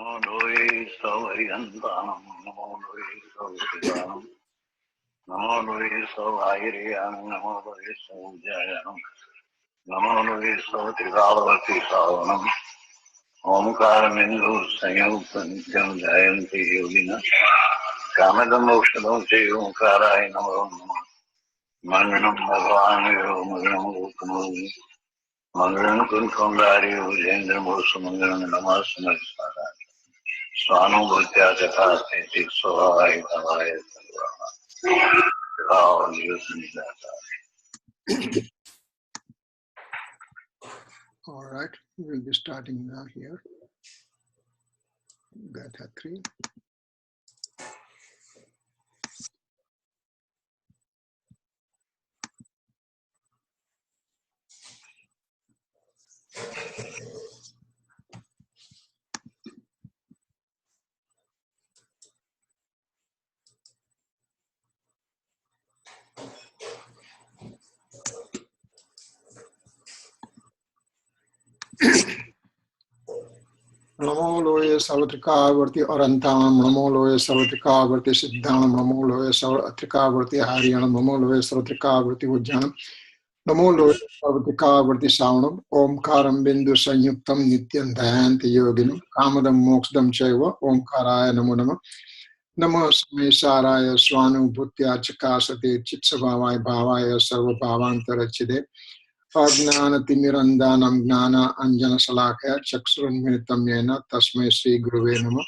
Namo Loe Savarigantanam, Namo Loe Savarigantanam, Namo Loe Savayiriyam, Namo Loe Savajayanam, Namo Loe Savatrikavati Savanam, Omkaramindu Sanyupantyam Jayanti Yogina, Kamadam Okshadam Jai Omkaraya Namo Namo, Manganam Bhagavanu Manganam Uttamam, Mangalam Kunkondari Ujendra Musa Mangalam Namasana Sada. Swanu Bhutya Jathasti Swadhay Bhavaya Sarvama. All right, we will be starting now here. Gatha 3. Namo Loye Savatrikavarti Arantanam, Namo Loye Savatrikavarti Siddhanam, Namo Loye Savatrikavarti Hariyanam, Namo Loye Savatrikavarti Vajjanam, Namo Loye Savatrikavarti Savanam, Omkaram Bindu Sanyuktam Nityam Dhayanti Yoginam, Kamadam Mokshadam Chaiva, Omkaraya Namo Nama, Namo Samaysaraya Swanu Bhutya Chakasate Chitsavavai Bhavaya Sarva Bhavantarachide, Ajnana Timirandanam Gnana Anjana Salakaya Chaksuranmiritam Yena Tasmai Sri Guruve Nama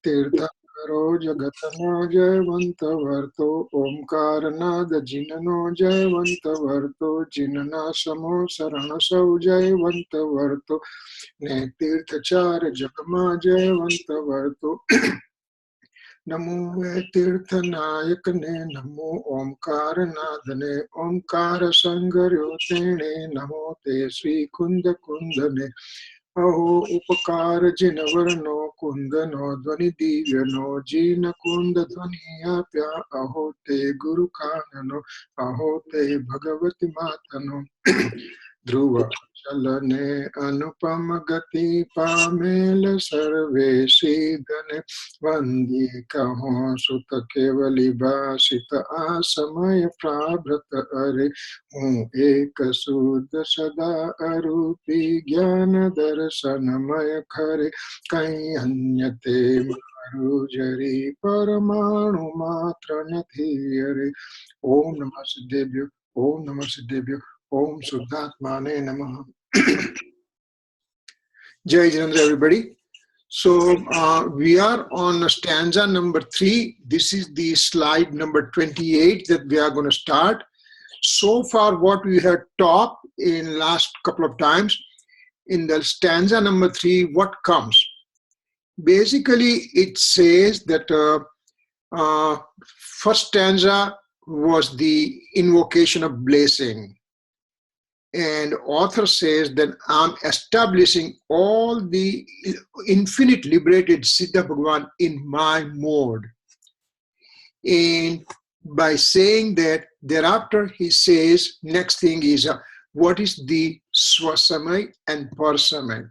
Tirtha Karo Jagatano Jayavanta Varto Omkaranada Jinano Jayavanta Varto Jinana Samo Sarana Sau Jayavanta Varto Ne Tirtha Chara Jagama Jayavanta Varto Namo Tirtha Nayakane Namo Omkara Nadane Omkara Sangaryotene Namo Te Sri Kunda Kundane Aho Upakara Jinavarano Kundano Dvani Divyano Jina Kunda Dvani Apya Aho Te Guru Kanano Aho Te Bhagavati Matano Dhruva Chalane Anupama Gati Pamela Sarve Siddhane Vandi Kaho Sutta Kevali Bhasita Asamaya Prabhrata Are Hu Eka Suddha Sada Arupi Jnana Darshanamaya Khare Kai Anyate Marujari Paramanu Matra Nathiyare Om Namah Siddhebhyo Om Namah Siddhebhyo Om Suddhatmane Namaha. Jai Jinendra, everybody. So we are on stanza number 3. This is the slide number 28 that we are going to start. So far, what we have taught in last couple of times, in the stanza number 3, what comes? Basically, it says that first stanza was the invocation of blessing. And author says that I'm establishing all the infinite liberated Siddha Bhagavan in my mode. And by saying that, thereafter he says, next thing is, what is the Swasamay and Parasamay?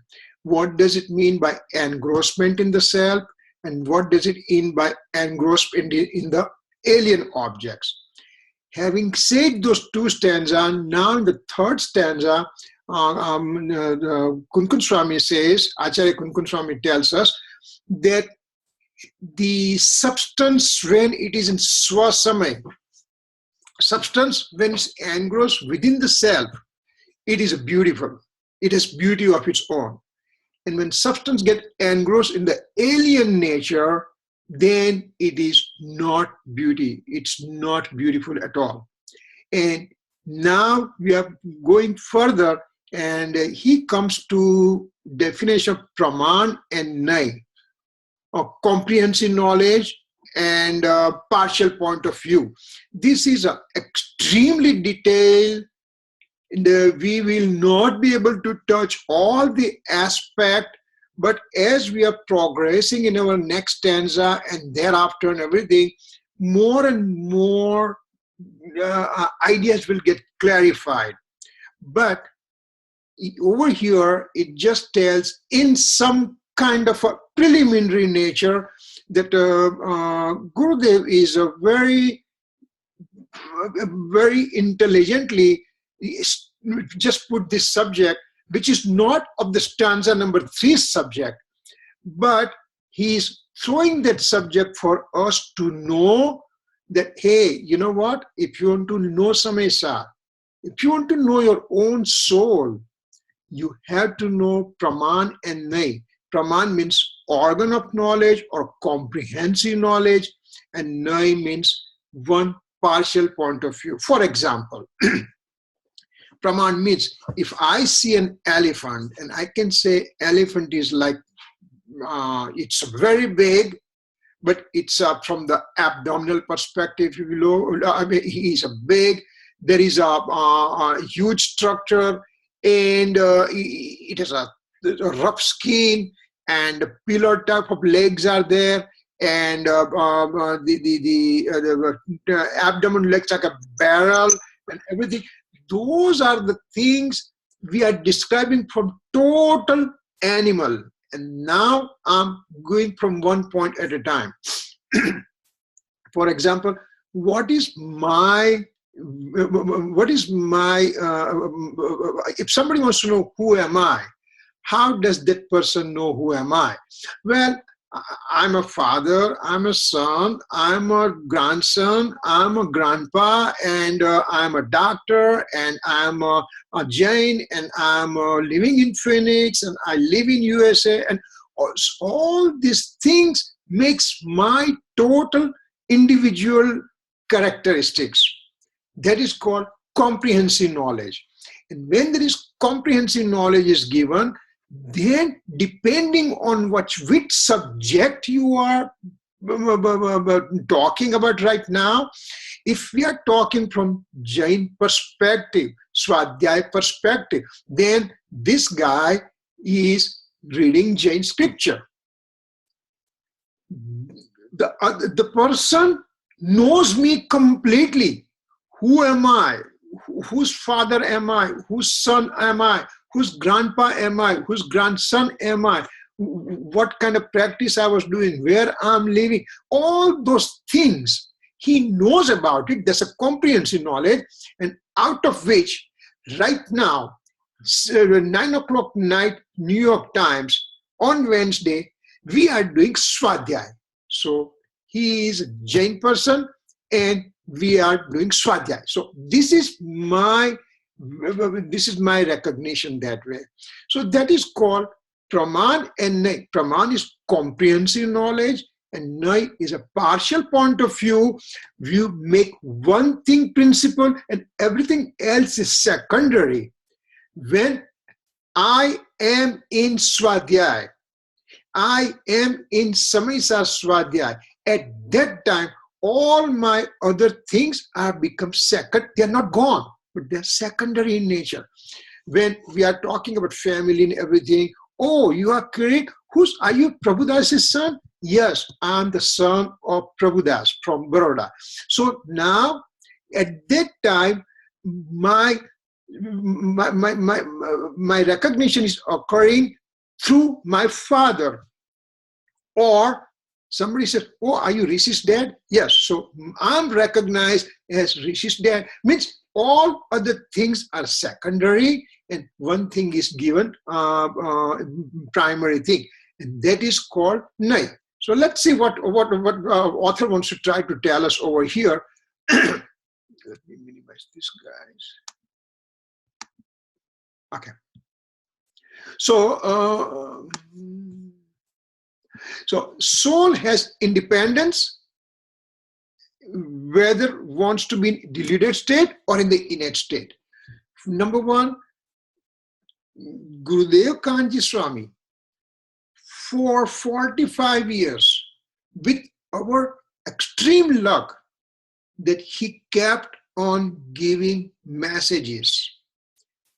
What does it mean by engrossment in the self? And what does it mean by engrossment in the alien objects? Having said those two stanzas, now in the third stanza, Kunkun Swami says, Acharya Kunkun Swami tells us that the substance, when it is in Swasamay, substance when it's engrossed within the self, it is beautiful. It has beauty of its own. And when substance gets engrossed in the alien nature, then it is not beauty. It's not beautiful at all. And now we are going further, and he comes to definition of Praman and Nai, of comprehensive knowledge and partial point of view. This is extremely detailed. We will not be able to touch all the aspects. But as we are progressing in our next stanza and thereafter and everything, more and more ideas will get clarified. But over here, it just tells in some kind of a preliminary nature that Gurudev is a very intelligently just put this subject, which is not of the stanza number 3 subject, but he's throwing that subject for us to know that, hey, you know what? If you want to know Samaysar, if you want to know your own soul, you have to know Praman and Nai. Praman means organ of knowledge or comprehensive knowledge, and Nai means one partial point of view. For example, Praman means if I see an elephant and I can say elephant is like, it's very big, but it's from the abdominal perspective, he's a big, there is a huge structure, and it has a rough skin, and pillar type of legs are there, and the abdomen looks like a barrel and everything. Those are the things we are describing from total animal. And now I'm going from one point at a time. For example, what is my, if somebody wants to know who am I, how does that person know who am I? Well, I'm a father, I'm a son, I'm a grandson, I'm a grandpa, and I'm a doctor, and I'm a Jain, and I'm living in Phoenix, and I live in USA, and all these things makes my total individual characteristics. That is called comprehensive knowledge. And when there is comprehensive knowledge is given, then depending on which subject you are talking about right now, if we are talking from Jain perspective, Swadhay perspective, then this guy is reading Jain scripture. The person knows me completely. Who am I? Whose father am I? Whose son am I? Whose grandpa am I? Whose grandson am I? What kind of practice I was doing? Where I'm living? All those things he knows about it. There's a comprehensive knowledge, and out of which right now, 9 o'clock night, New York Times, on Wednesday, we are doing Swadhay. So he is a Jain person, and we are doing Swadhay. So this is my recognition that way. So that is called Praman and Nai. Praman is comprehensive knowledge, and Nai is a partial point of view. You make one thing principal and everything else is secondary. When I am in Swadhyay, I am in Samaysar Swadhyay, at that time, all my other things have become second. They are not gone, but they're secondary in nature. When we are talking about family and everything, oh, you are Kirit. Are you Prabhudas's son? Yes, I'm the son of Prabhudas from Baroda. So now, at that time, my recognition is occurring through my father. Or somebody says, oh, are you Rishi's dad? Yes. So I'm recognized as Rishi's dad. Means all other things are secondary and one thing is given primary thing. And that is called Nai. So let's see what author wants to try to tell us over here. Let me minimize this, guys. Okay. So, so soul has independence, whether wants to be in deluded state or in the innate state. Number one, Gurudev Kanji Swami, for 45 years, with our extreme luck, that he kept on giving messages.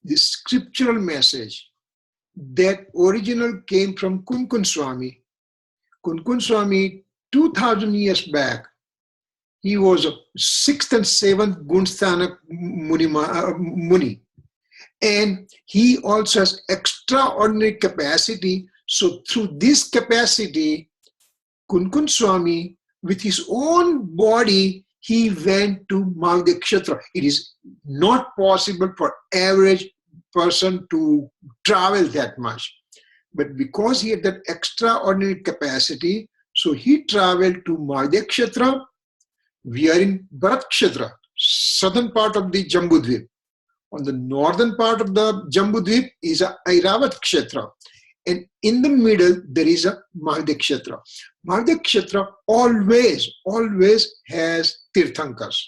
The scriptural message that original came from Kunkun Swami. Kunkun Swami, 2000 years back, he was a 6th and 7th Gunsthana Muni. And he also has extraordinary capacity So through this capacity, Kunkun Swami, with his own body, he went to Magdakshatra. It is not possible for average person to travel that much. But because he had that extraordinary capacity, so he traveled to Magdakshatra. We are in Bharatkshetra, southern part of the Jambudvip. On the northern part of the Jambudvip is a Airavat Kshetra. And in the middle, there is a Magdakshatra. Magdakshatra always has Tirthankars.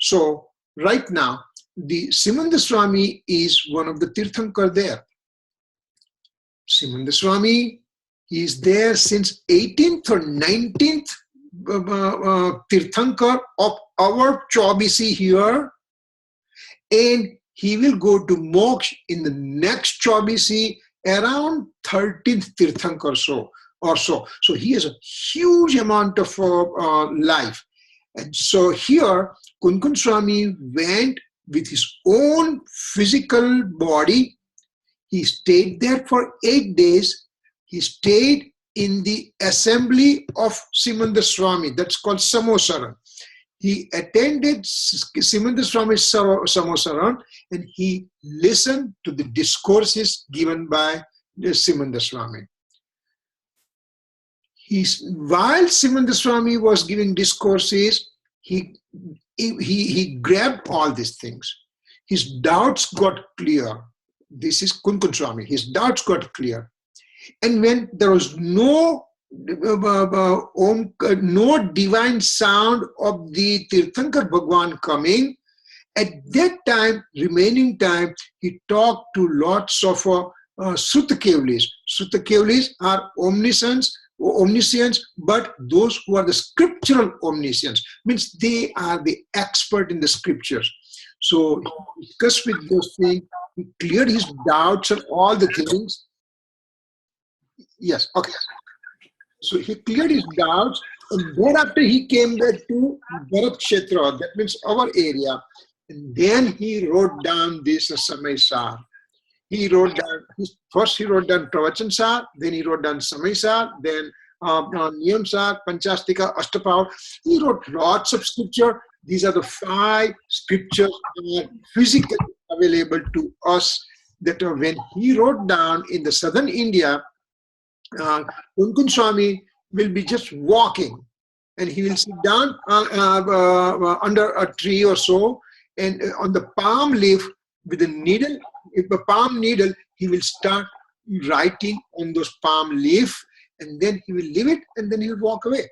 So right now, the Simanda Swami is one of the Tirthankar there. Simanda Swami is there since 18th or 19th Tirthankar of our Chaubisi here. And he will go to Moksha in the next Chaubisi around 13th Tirthankar or so. So he has a huge amount of life. And so here, Kunkun Swami went with his own physical body. He stayed there for 8 days. He stayed in the assembly of Simanda Swami. That's called Samaysar. He attended Simanda Swami's Samaysar and he listened to the discourses given by Simanda Swami. While Simanda Swami was giving discourses, he grabbed all these things. His doubts got clear. This is Kunkun Swami. His doubts got clear. And when there was no divine sound of the Tirthankar Bhagwan coming, at that time, remaining time, he talked to lots of Srutakevlis. Srutakevlis are omniscients, but those who are the scriptural omniscients, means they are the expert in the scriptures. So he discussed with those things, he cleared his doubts on all the things. Yes, okay. So he cleared his doubts, and thereafter he came back to Bharatkshetra, that means our area. And then he wrote down this Samaysar. He wrote down, first he wrote down Pravachansar, then he wrote down Samaysar, then Niyamsar, Panchastika, Ashtapaur. He wrote lots of scripture. These are the 5 scriptures that are physically available to us, that when he wrote down in the southern India, Kunkun Swami will be just walking and he will sit down under a tree or so, and on the palm leaf with a needle, a palm needle, he will start writing on those palm leaf, and then he will leave it and then he will walk away.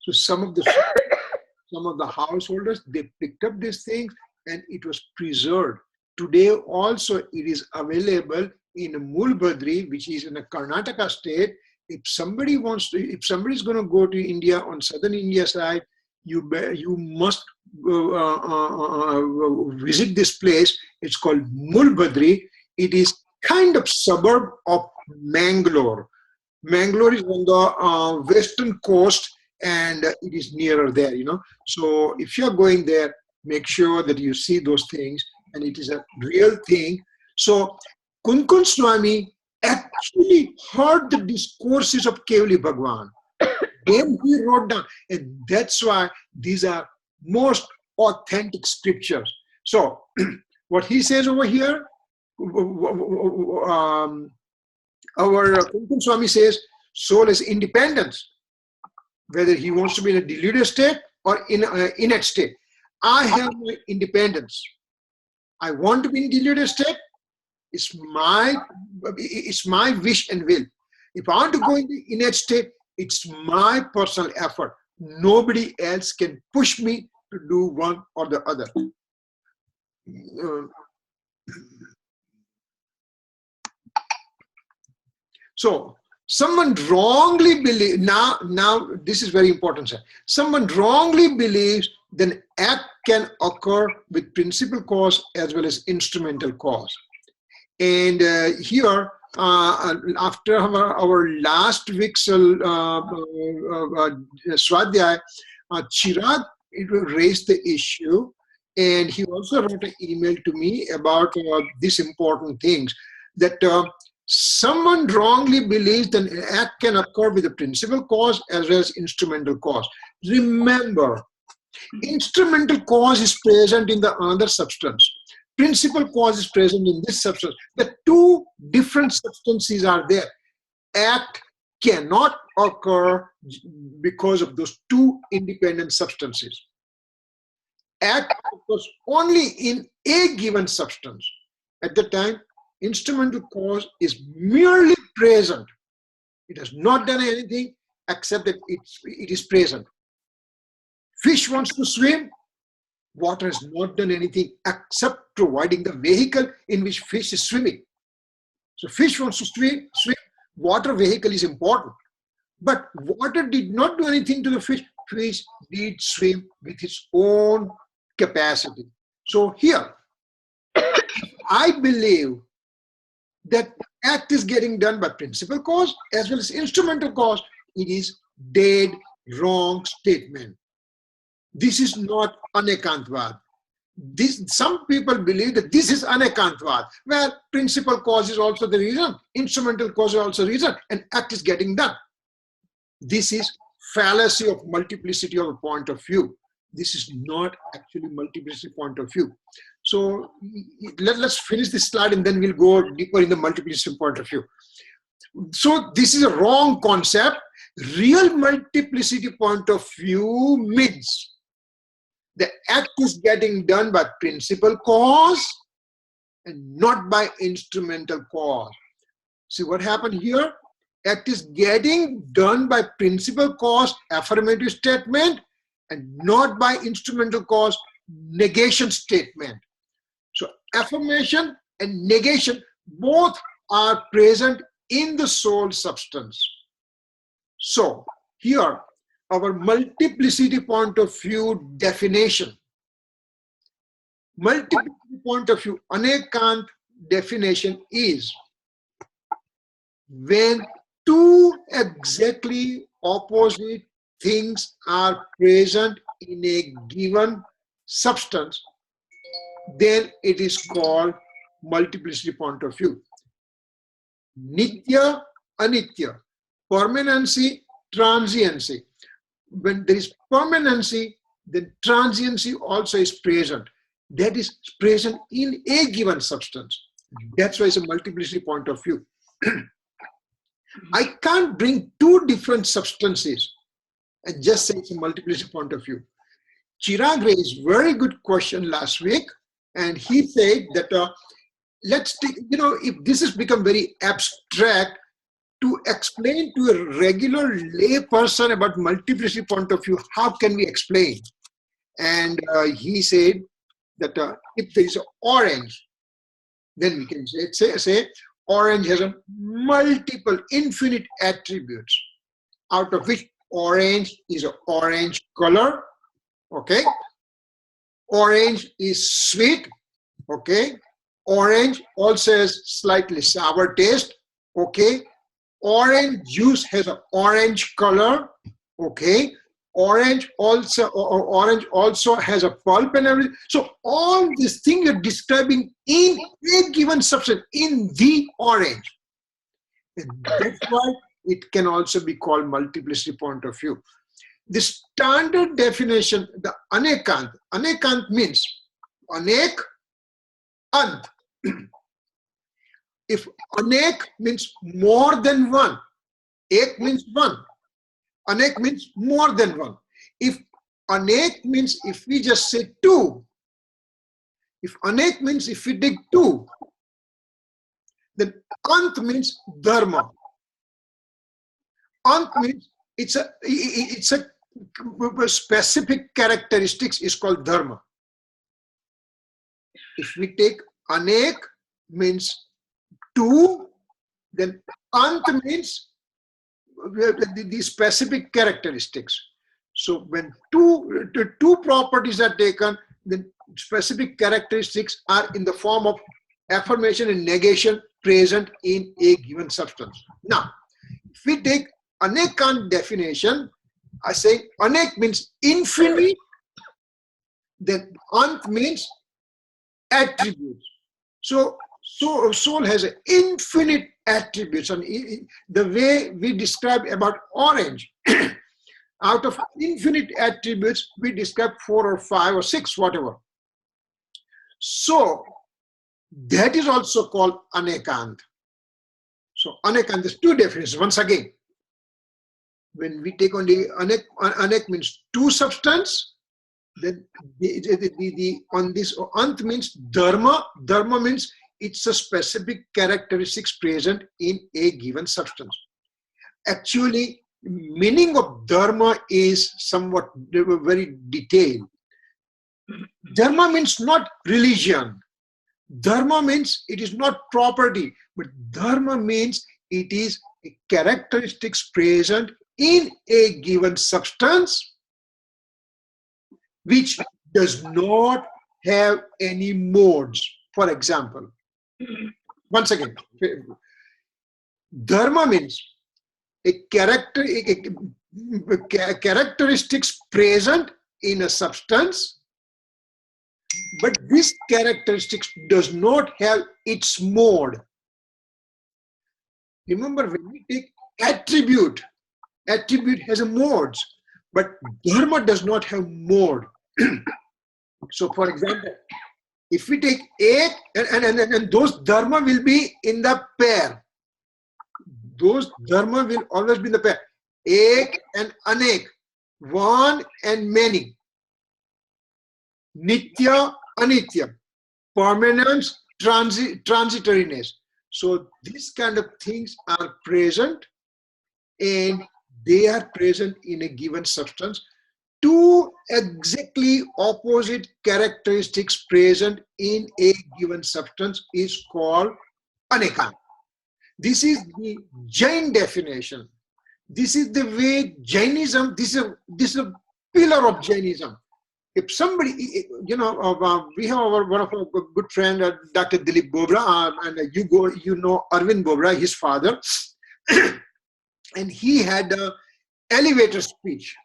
So some of the householders, they picked up these things and it was preserved. Today also it is available in Mulbadri, which is in a Karnataka state. If somebody is going to go to India on southern India side, you must visit this place. It's called Mulbadri. It is kind of suburb of Mangalore. Mangalore is on the western coast, and it is nearer there, So if you're going there, make sure that you see those things, and it is a real thing. So Kunkun Swami actually heard the discourses of Kevali Bhagwan. Then he wrote down, and that's why these are most authentic scriptures. So what he says over here, our Kunkun Swami says, soul is independence, whether he wants to be in a deluded state or in an innate state. I have my independence. I want to be in deluded state. It's my wish and will. If I want to go in the innate state, it's my personal effort. Nobody else can push me to do one or the other. So someone wrongly believes, now this is very important, sir. Someone wrongly believes then act can occur with principal cause as well as instrumental cause. And here, after our last week's Swadhay, Chirag raised the issue, and he also wrote an email to me about these important things, that Someone wrongly believes that an act can occur with a principal cause as well as instrumental cause. Remember, instrumental cause is present in the other substance. Principal cause is present in this substance. The two different substances are there. Act cannot occur because of those two independent substances. Act occurs only in a given substance. At the time, instrumental cause is merely present. It has not done anything except that it is present. Fish wants to swim. Water has not done anything except providing the vehicle in which fish is swimming. So fish wants to swim. Water vehicle is important. But water did not do anything to the fish. Fish did swim with its own capacity. So here, I believe that act is getting done by principal cause as well as instrumental cause. It is dead wrong statement. This is not anekantvad. Some people believe that this is anekantvad. Well, principal cause is also the reason, instrumental cause is also the reason, and act is getting done. This is fallacy of multiplicity of a point of view. This is not actually multiplicity point of view. So let's finish this slide and then we'll go deeper in the multiplicity point of view. So this is a wrong concept. Real multiplicity point of view means the act is getting done by principal cause and not by instrumental cause. See what happened here? Act is getting done by principal cause, affirmative statement, and not by instrumental cause, negation statement. So affirmation and negation both are present in the soul substance. So here, our multiplicity point of view definition. Multiplicity point of view, anekant definition is when two exactly opposite things are present in a given substance, then it is called multiplicity point of view. Nitya, anitya, permanency, transiency. When there is permanency, then transiency also is present. That is present in a given substance. That's why it's a multiplicity point of view. I can't bring two different substances and just say it's a multiplicity point of view. Chirag raised a very good question last week, and he said that let's take, if this has become very abstract, to explain to a regular lay person about multiplicity point of view, how can we explain? And he said that if there is an orange, then we can say orange has a multiple infinite attributes, out of which orange is an orange color, okay? Orange is sweet, okay? Orange also has slightly sour taste, okay? Orange juice has an orange color, okay? Orange also has a pulp and everything. So all these things you're describing in a given substance, in the orange. And that's why it can also be called multiplicity point of view. The standard definition, the anekant means anek, ant. If anek means more than one, ek means one, anek means more than one. If anek means if we just say two, if anek means if we take two, then ant means dharma. Ant means it's a specific characteristics is called dharma. If we take anek means two, then ant means the specific characteristics. So when two properties are taken, then specific characteristics are in the form of affirmation and negation present in a given substance. Now, if we take anekant definition, I say anek means infinite, then ant means attributes. So So soul has infinite attributes, and the way we describe about orange, out of infinite attributes, we describe 4 or 5 or 6, whatever. So that is also called anekant. So anekant, there's 2 definitions. Once again, when we take only anek means 2 substance, then on this ant means dharma. Dharma means it's a specific characteristics present in a given substance. Actually, meaning of dharma is somewhat very detailed. Dharma means not religion. Dharma means it is not property, but dharma means it is a characteristics present in a given substance which does not have any modes. For example, once again, dharma means a characteristics present in a substance, but this characteristics does not have its mode. Remember, when we take attribute, attribute has a mode, but dharma does not have mode. So, for example, if we take ek, and those dharma will be in the pair. Those dharma will always be in the pair. Ek and anek, one and many. Nitya, anitya, permanence, transitoriness. So these kind of things are present, and they are present in a given substance. 2 exactly opposite characteristics present in a given substance is called anekant. This is the Jain definition. This is the way Jainism, this is a pillar of Jainism. If somebody, we have one of our good friend, Dr. Dilip Bobra, and you know Arvind Bobra, his father, and he had an elevator speech.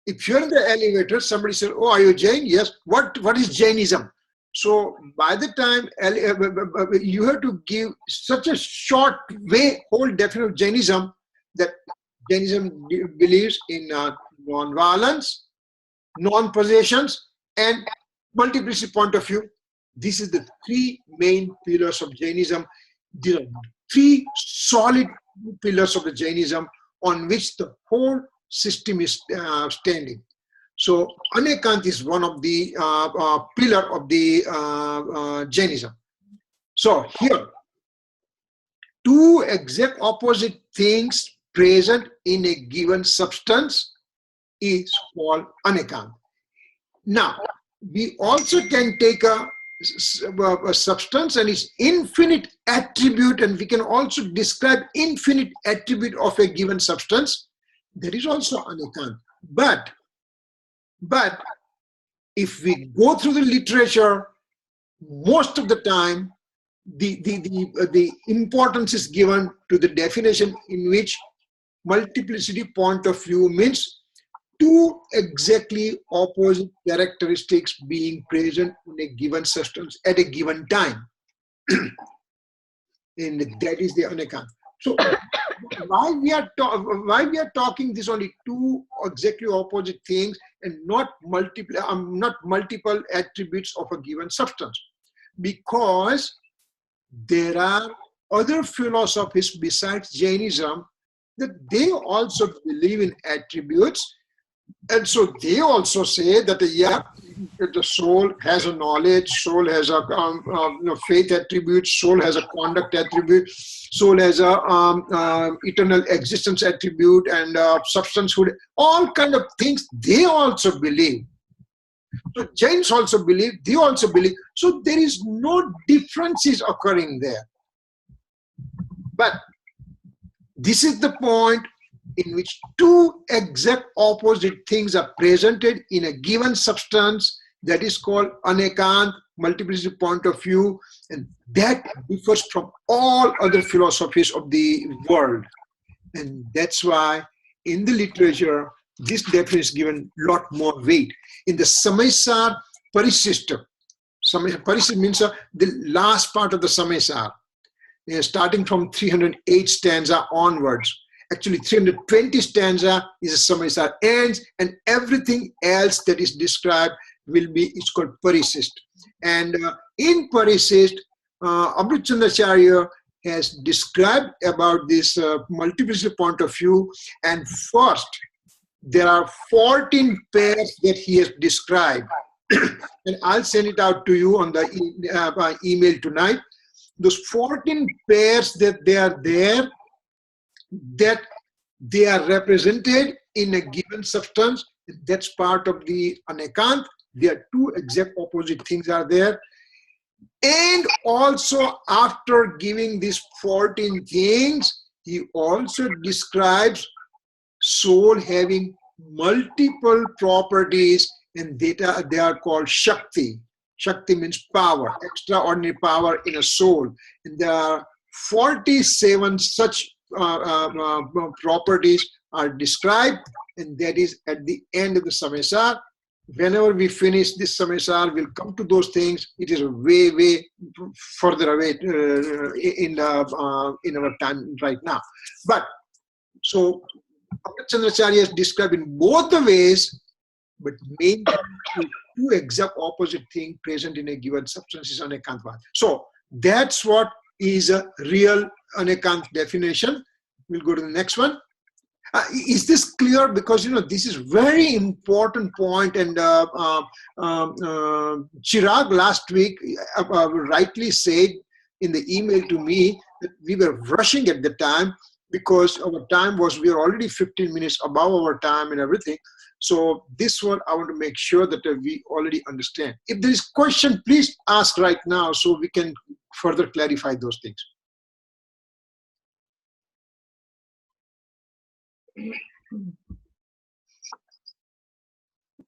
If you're in the elevator, somebody said, "Oh, are you Jain?" Yes. What is Jainism? So by the time you have to give such a short way whole definition of Jainism, that Jainism believes in non-violence, non-possessions, and multiplicity point of view. This is the 3 main pillars of Jainism. There are 3 solid pillars of the Jainism on which the whole system is standing. So anekant is one of the pillar of the Jainism. So here, 2 exact opposite things present in a given substance is called anekant. Now, we also can take a substance and its infinite attribute, and we can also describe infinite attribute of a given substance. That is also anekant. But if we go through the literature, most of the time the importance is given to the definition in which multiplicity point of view means 2 exactly opposite characteristics being present in a given substance at a given time. And that is the anekant. So why we are talking this only 2 exactly opposite things and not multiple attributes of a given substance? Because there are other philosophies besides Jainism that they also believe in attributes, and so they also say that the soul has a knowledge, soul has a faith attribute, soul has a conduct attribute, soul has a eternal existence attribute, and substancehood, all kind of things they also believe. So Jains also believe, they also believe. So there is no differences occurring there. But this is the point in which 2 exact opposite things are presented in a given substance, that is called anekant, multiplicity point of view, and that differs from all other philosophies of the world. And that's why in the literature, this definition is given a lot more weight. In the Samaysar Parisystem, Parishist means the last part of the Samaysar, starting from 308 stanza onwards. Actually, 320 stanza is a Samaysar ends, and everything else that is described will be, it's called Parishist. And in Parishist, Amrit Chandracharya has described about this multiplicity point of view. And first, there are 14 pairs that he has described. And I'll send it out to you on the email tonight. Those 14 pairs that they are there, that they are represented in a given substance. That's part of the Anekant. There are two exact opposite things are there. And also, after giving these 14 things, he also describes soul having multiple properties, and they are called Shakti. Shakti means power, extraordinary power in a soul. And there are 47 such properties are described, and that is at the end of the Samaysar. Whenever we finish this Samaysar, we'll come to those things. It is way, way further away in our time right now. But so Chandracharya is described in both the ways, but mainly two exact opposite things present in a given substance is Anekantvad. So that's what is a real Anekant definition. We'll go to the next one. Is this clear? Because this is very important point, and Chirag last week rightly said in the email to me that we were rushing at the time because our time was, we were already 15 minutes above our time and everything. So this one I want to make sure that we already understand. If there is question, please ask right now so we can further clarify those things.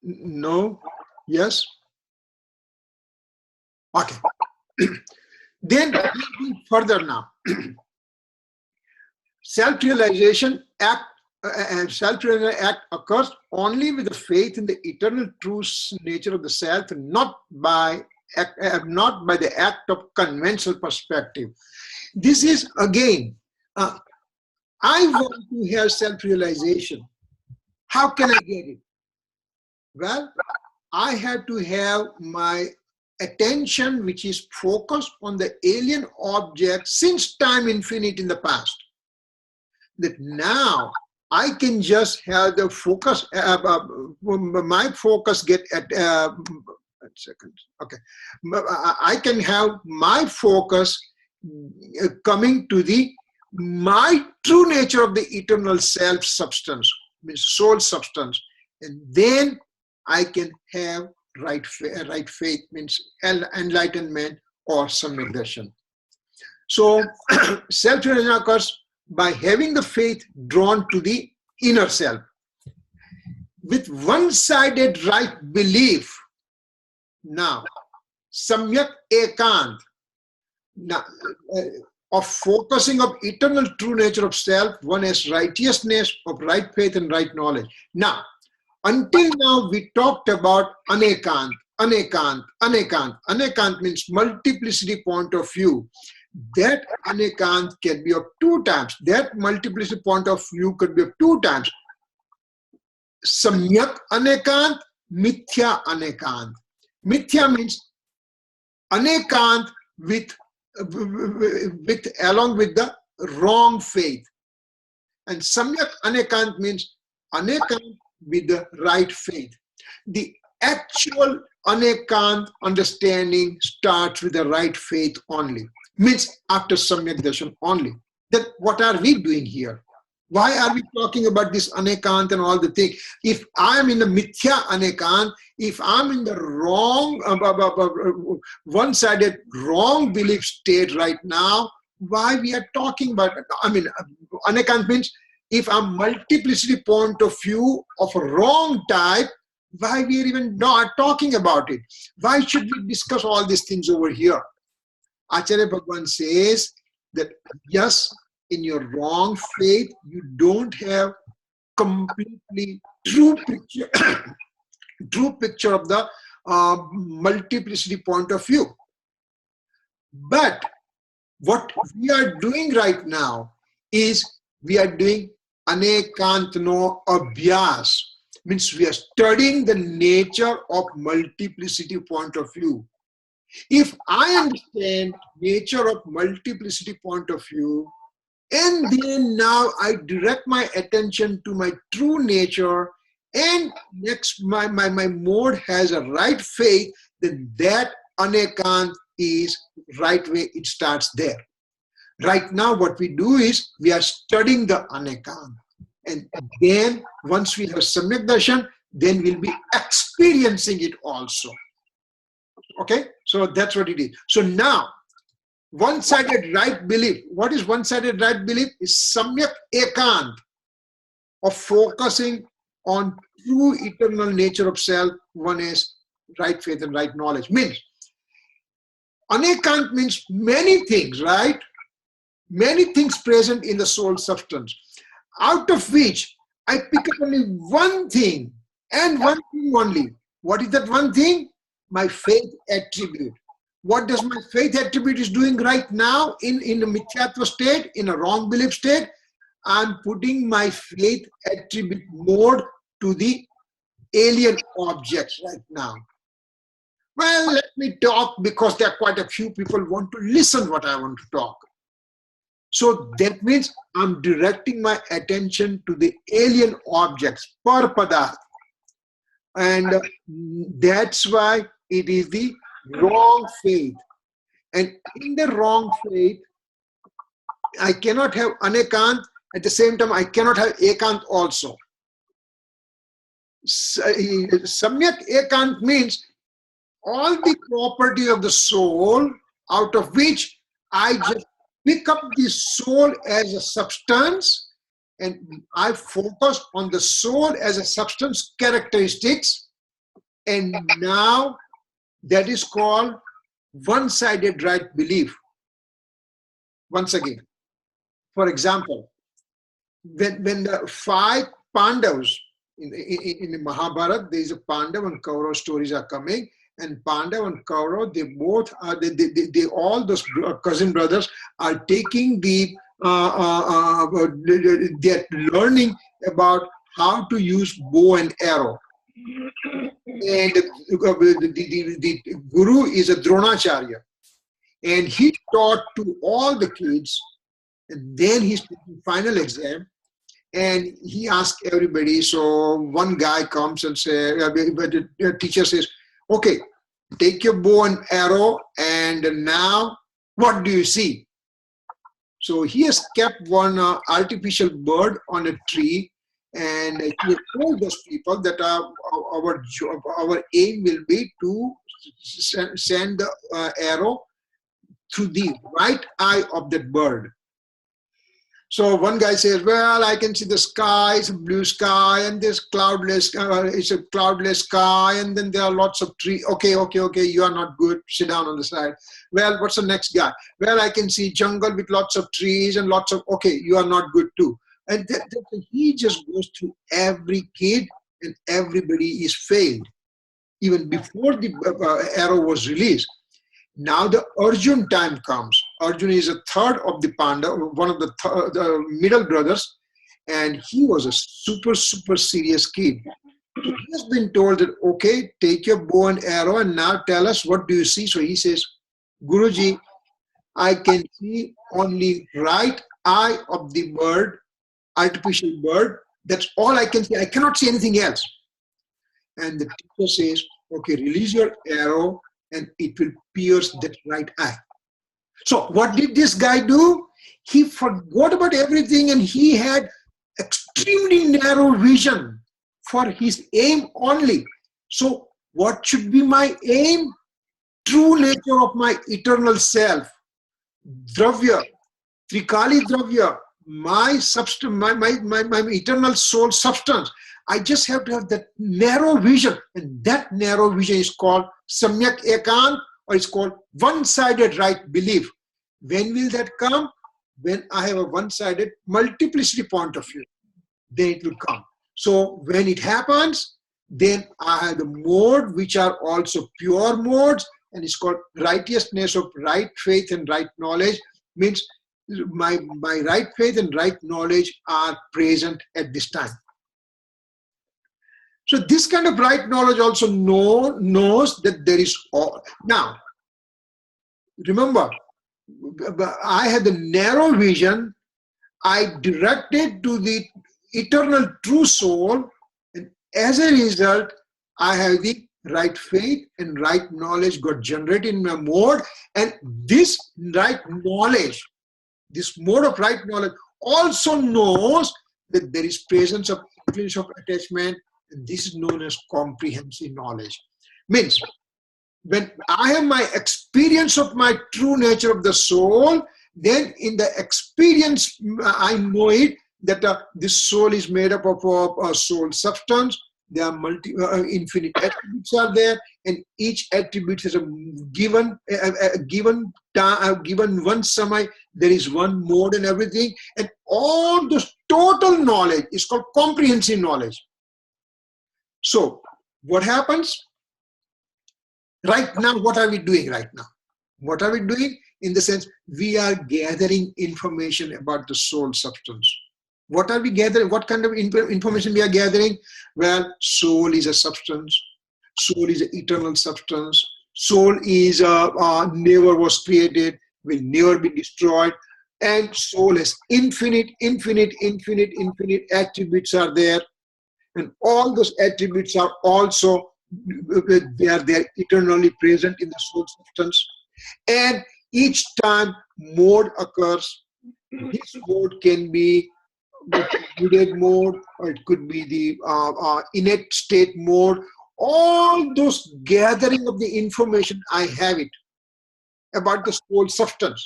No? Yes? Okay. Then further now. Self-realization act occurs only with the faith in the eternal true nature of the self, not by the act of conventional perspective. This is again, I want to have self-realization. How can I get it? Well, I have to have my attention, which is focused on the alien object since time infinite in the past. That now I can just have the focus, my focus get at, okay. I can have my focus coming to my true nature of the eternal self substance, means soul substance. And then I can have right faith, means enlightenment or Samyak Darshan. So self-realization occurs by having the faith drawn to the inner self. With one-sided right belief, now, Samyak Ekant, now, of focusing of eternal true nature of self, one has righteousness of right faith and right knowledge. Now, until now, we talked about Anekant, Anekant, Anekant. Anekant means multiplicity point of view. That Anekant can be of two types. That multiplicity point of view could be of two types. Samyak Anekant, Mithya Anekant. Mithya means Anekant along with the wrong faith. And Samyak Anekant means Anekant with the right faith. The actual Anekant understanding starts with the right faith only. Means after Samyak Darshan only. Then what are we doing here? Why are we talking about this Anekant and all the things? If I am in the Mithya Anekant, if I'm in the wrong, one-sided wrong belief state right now, why we are talking about it? I mean, Anekant means if I'm multiplicity point of view of a wrong type, why we are even not talking about it? Why should we discuss all these things over here? Acharya Bhagwan says that yes, in your wrong faith, you don't have completely true picture of the multiplicity point of view. But what we are doing right now is we are doing anekantno abhyas, means we are studying the nature of multiplicity point of view. If I understand nature of multiplicity point of view, and then now I direct my attention to my true nature, and next my mode has a right faith, then that anekant is right way, it starts there. Right now what we do is we are studying the anekant, and then once we have samyak darshan, then we'll be experiencing it also. Okay, so that's what it is. So now, one-sided right belief. What is one-sided right belief? Is samyak ekant, of focusing on true eternal nature of self. One is right faith and right knowledge. Means anekant means many things, right? Many things present in the soul substance, out of which I pick up only one thing, and one thing only. What is that one thing? My faith attribute. What does my faith attribute is doing right now in a mithyatva state, in a wrong belief state? I'm putting my faith attribute mode to the alien objects right now. Well, let me talk, because there are quite a few people who want to listen what I want to talk. So that means I'm directing my attention to the alien objects, par padarth. And that's why it is the wrong faith. And in the wrong faith, I cannot have anekant. At the same time, I cannot have ekant also. Samyak ekant means all the property of the soul, out of which I just pick up the soul as a substance, and I focus on the soul as a substance characteristics, and now that is called one-sided right belief. Once again, for example, when the 5 Pandavas in the Mahabharata, there is a Pandav and Kaurav stories are coming, and Pandav and Kaurav, they both are, they all those cousin brothers are taking they're learning about how to use bow and arrow. And the guru is a Dronacharya, and he taught to all the kids, and then he's taking final exam, and he asked everybody. So one guy comes and says, the teacher says, okay, take your bow and arrow, and now what do you see? So he has kept one artificial bird on a tree, and he told those people that our aim will be to send the arrow through the right eye of that bird. So one guy says, well, I can see the sky, it's a blue sky, and this cloudless, it's a cloudless sky, and then there are lots of trees. Okay, you are not good, sit down on the side. Well, what's the next guy? Well, I can see jungle with lots of trees and lots of, okay, you are not good too. And he just goes through every kid, and everybody is failed, even before the arrow was released. Now the Arjun time comes. Arjun is a third of the Pandava, one of the middle brothers, and he was a super serious kid. So he has been told that, okay, take your bow and arrow, and now tell us, what do you see? So he says, Guruji, I can see only right eye of the bird, artificial bird. That's all I can see. I cannot see anything else. And the teacher says, okay, release your arrow, and it will pierce that right eye. So what did this guy do? He forgot about everything, and he had extremely narrow vision for his aim only. So what should be my aim? True nature of my eternal self. Dravya, Trikali Dravya, my substance, my eternal soul substance. I just have to have that narrow vision, and that narrow vision is called Samyak Ekant, or it's called one-sided right belief. When will that come? When I have a one-sided multiplicity point of view, then it will come. So when it happens, Then I have the mode which are also pure modes, and it's called righteousness of right faith and right knowledge. Means my right faith and right knowledge are present at this time. So this kind of right knowledge also knows that there is all. Now, remember, I had the narrow vision. I directed to the eternal true soul, and as a result, I have the right faith and right knowledge got generated in my mode. And this right knowledge, this mode of right knowledge also knows that there is presence of influence of attachment, and this is known as comprehensive knowledge. Means when I have my experience of my true nature of the soul, then in the experience I know it that this soul is made up of a soul substance. There are infinite attributes are there, and each attribute has a given one samay. There is one mode and everything, and all this total knowledge is called comprehensive knowledge. So what happens right now? What are we doing right now? What are we doing? In the sense, we are gathering information about the soul substance. What are we gathering? What kind of information we are gathering? Well, soul is a substance. Soul is an eternal substance. Soul is never was created, will never be destroyed. And soul has infinite attributes are there. And all those attributes are also, they are there eternally present in the soul substance. And each time mode occurs, this mode can be muted mode, or it could be the innate state mode. All those gathering of the information, I have it about the soul substance.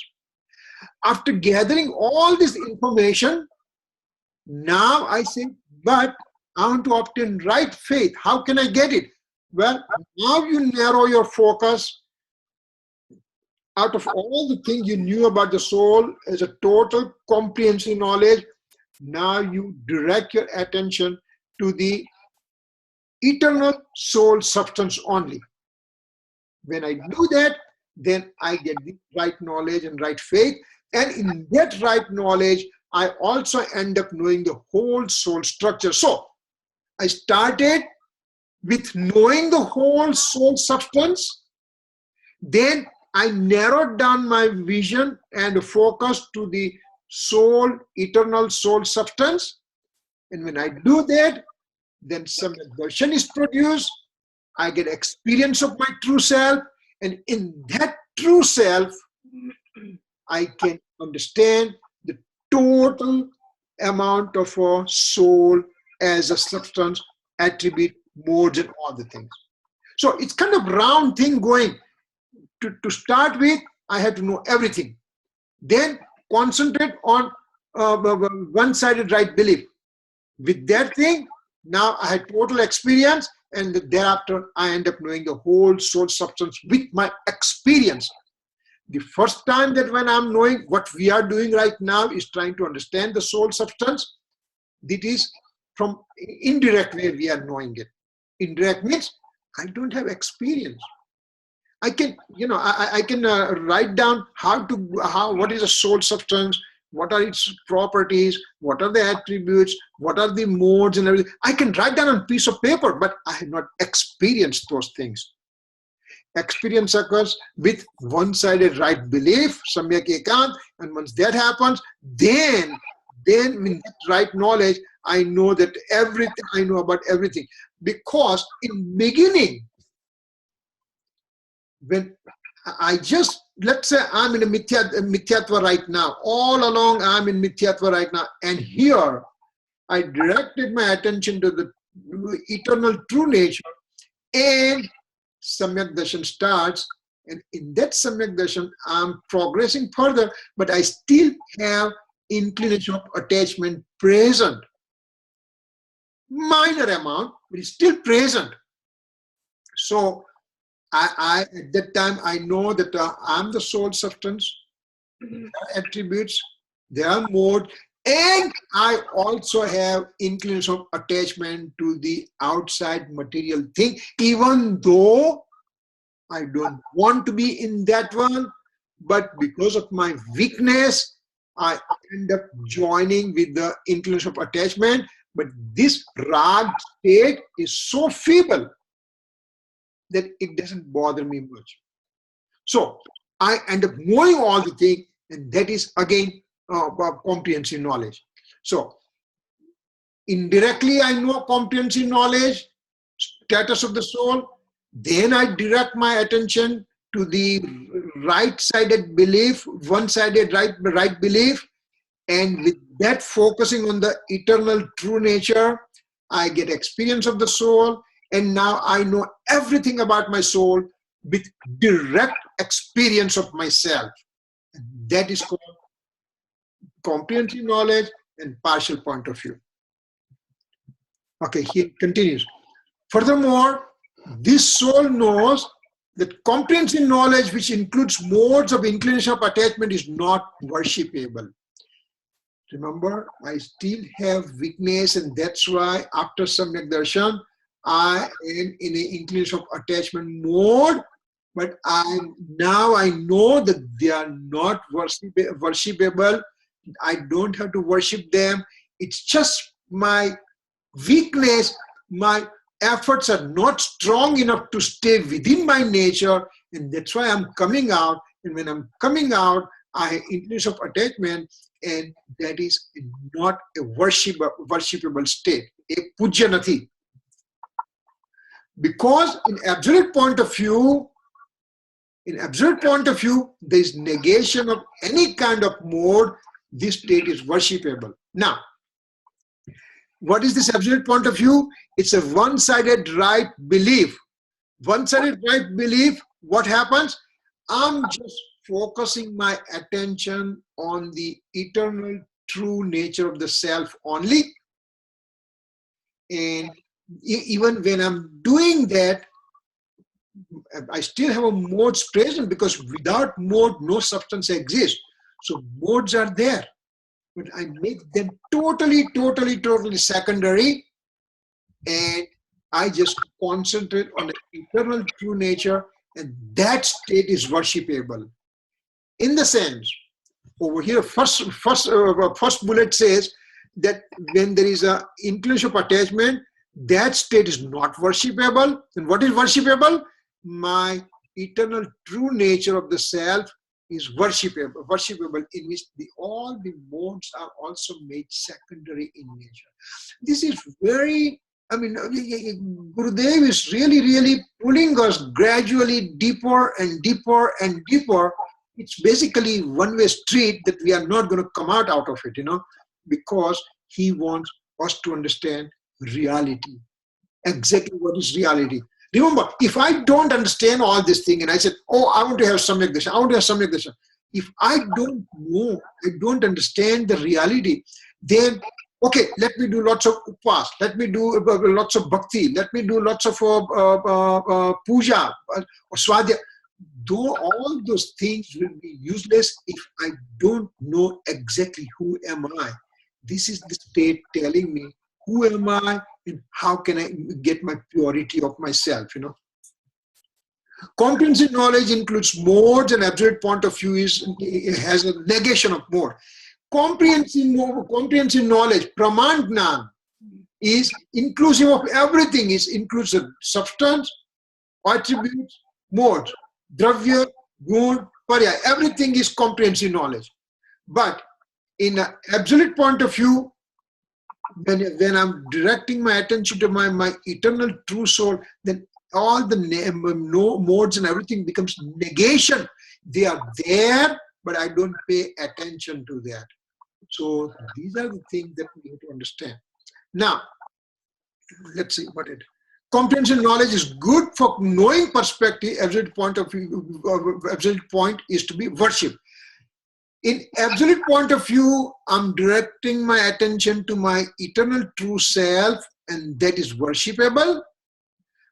After gathering all this information, now I say, but I want to obtain right faith. How can I get it? Well, now you narrow your focus. Out of all the things you knew about the soul as a total comprehensive knowledge, now you direct your attention to the eternal soul substance only. When I do that, then I get the right knowledge and right faith. And in that right knowledge, I also end up knowing the whole soul structure. So I started with knowing the whole soul substance. Then I narrowed down my vision and focus to the soul, eternal soul substance. And when I do that, then some version is produced. I get experience of my true self. And in that true self, I can understand the total amount of a soul as a substance, attribute, modes, and all the things. So it's kind of round thing going. To start with, I had to know everything. Then concentrate on one-sided right belief. With that thing, now I had total experience, and thereafter I end up knowing the whole soul substance with my experience. The first time that when I'm knowing what we are doing right now is trying to understand the soul substance, that is from indirect way we are knowing it. Indirect means I don't have experience. I can, I can write down what is a soul substance, what are its properties, what are the attributes, what are the modes and everything. I can write down on a piece of paper, but I have not experienced those things. Experience occurs with one-sided right belief, samyak ekant, and once that happens, then with that right knowledge, I know that everything, I know about everything. Because in beginning, when I just, let's say I'm in a mithyatva right now, all along I'm in mithyatva right now, and here I directed my attention to the eternal true nature, and Samyak Darshan starts, and in that Samyak Darshan I'm progressing further, but I still have inclination of attachment present. Minor amount, but it's still present. So I at that time, I know that I'm the soul substance. There are attributes, there are modes, And I also have inclination of attachment to the outside material thing, even though I don't want to be in that one, but because of my weakness, I end up joining with the inclination of attachment. But this rag state is so feeble that it doesn't bother me much. So I end up knowing all the things, and that is again comprehensive knowledge. So indirectly, I know comprehensive knowledge, status of the soul. Then I direct my attention to the right-sided belief, one-sided right belief, and with that focusing on the eternal true nature, I get experience of the soul, and now I know everything about my soul with direct experience of myself. That is called comprehensive knowledge and partial point of view. Okay, he continues. Furthermore, this soul knows that comprehensive knowledge, which includes modes of inclination of attachment, is not worshipable. Remember, I still have weakness, and that's why after Samyak Darshan, I am in an inclination of attachment mode, but now I know that they are not worshipable. I don't have to worship them. It's just my weakness, my efforts are not strong enough to stay within my nature, and that's why I'm coming out. And when I'm coming out, I have inclination of attachment, and that is not a worshipable state, a puja nathi. Because in absolute point of view, there is negation of any kind of mode. This state is worshipable. Now, what is this absolute point of view? It's a one-sided right belief. One-sided right belief, what happens? I'm just focusing my attention on the eternal true nature of the self only. And even when I'm doing that, I still have a modes present, because without mode, no substance exists. So modes are there, but I make them totally secondary, and I just concentrate on the eternal true nature, and that state is worshipable. In the sense, over here, first bullet says that when there is a inclination of attachment, that state is not worshipable. And what is worshipable? My eternal true nature of the self is worshipable, in which all the modes are also made secondary in nature. This is very, Gurudev is really pulling us gradually deeper and deeper and deeper. It's basically one-way street that we are not going to come out of it, because he wants us to understand reality. Exactly what is reality. Remember, if I don't understand all this thing and I said, oh, I want to have Samyak Darshan, I want to have Samyak Darshan. If I don't know, I don't understand the reality, then, okay, let me do lots of upas, let me do lots of bhakti, let me do lots of puja or swadhyaya. Though all those things will be useless if I don't know exactly who am I. This is the state telling me who am I and how can I get my purity of myself, Comprehensive knowledge includes modes, and absolute point of view has a negation of mode. Comprehensive knowledge, praman jnan, is inclusive of everything. It includes substance, attributes, modes, dravya, gun, parya. Everything is comprehensive knowledge. But in an absolute point of view, when I'm directing my attention to my eternal true soul, then all the modes and everything becomes negation. They are there, but I don't pay attention to that. So these are the things that we have to understand. Now, let's see what it. Comprehensive knowledge is good for knowing perspective. Absolute point of view, absolute point is to be worship. In absolute point of view, I'm directing my attention to my eternal true self, and that is worshipable.